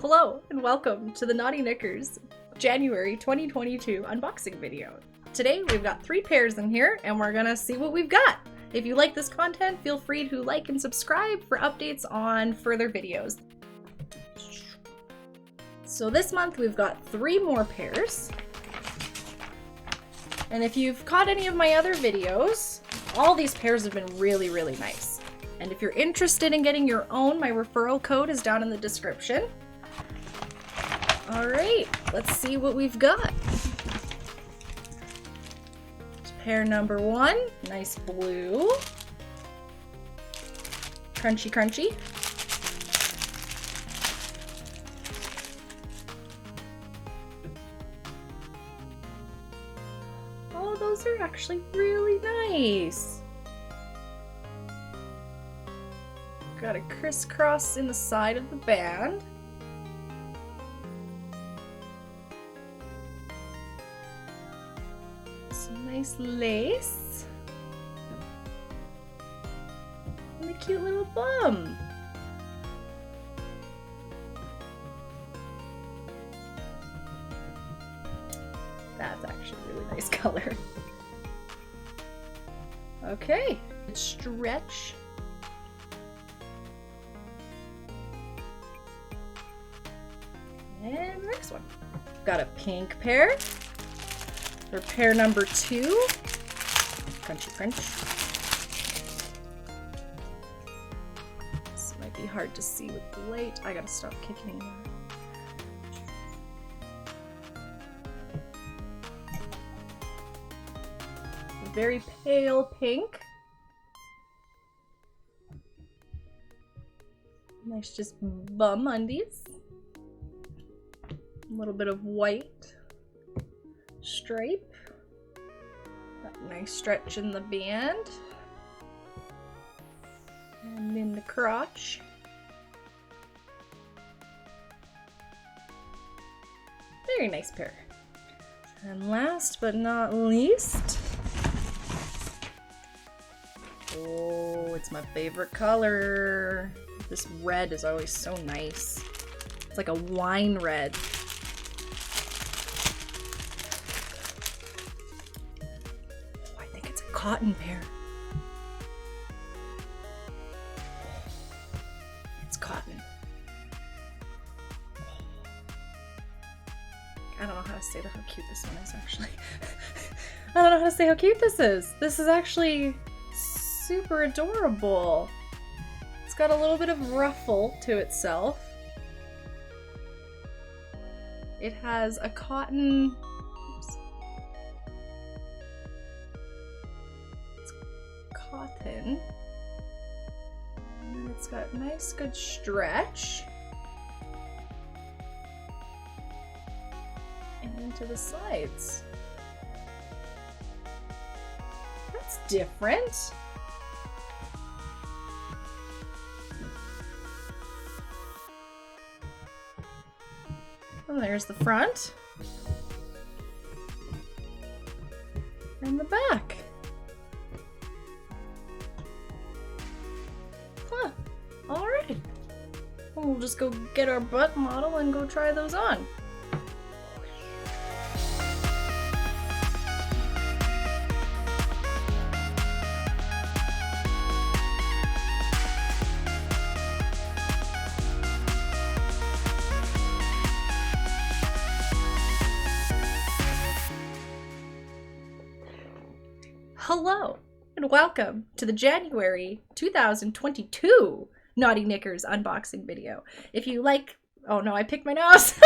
Hello and welcome to the Knotty Knickers January 2022 unboxing video. Today we've got 3 pairs in here and we're gonna see what we've got. If you like this content, feel free to like and subscribe for updates on further videos. So this month we've got 3 more pairs. And if you've caught any of my other videos, all these pairs have been really nice. And if you're interested in getting your own, my referral code is down in the description. All right, let's see what we've got. Pair number 1, nice blue. Crunchy, crunchy. Oh, those are actually really nice. Got a crisscross in the side of the band. Some nice lace. And a cute little bum. That's actually a really nice color. Okay, stretch. And the next one. Got a pink pair. For pair number 2. Crunchy crunch. This might be hard to see with the light. I gotta stop kicking. Very pale pink. Nice just bum undies. A little bit of white stripe. That nice stretch in the band. And in the crotch. Very nice pair. And last but not least, oh, it's my favorite color. This red is always so nice. It's like a wine red. Oh, I think it's a cotton pair. It's cotton. I don't know how to say how cute this one is, actually. I don't know how to say how cute this is. This is actually super adorable. It's got a little bit of ruffle to itself. It has a cotton, oops. It's cotton. And then it's got nice good stretch. And into the sides. That's different. And there's the front. And the back. Huh. Alright. We'll just go get our butt model and go try those on. Hello and welcome to the January 2022 Knotty Knickers unboxing video. If you like, oh no, I picked my nose.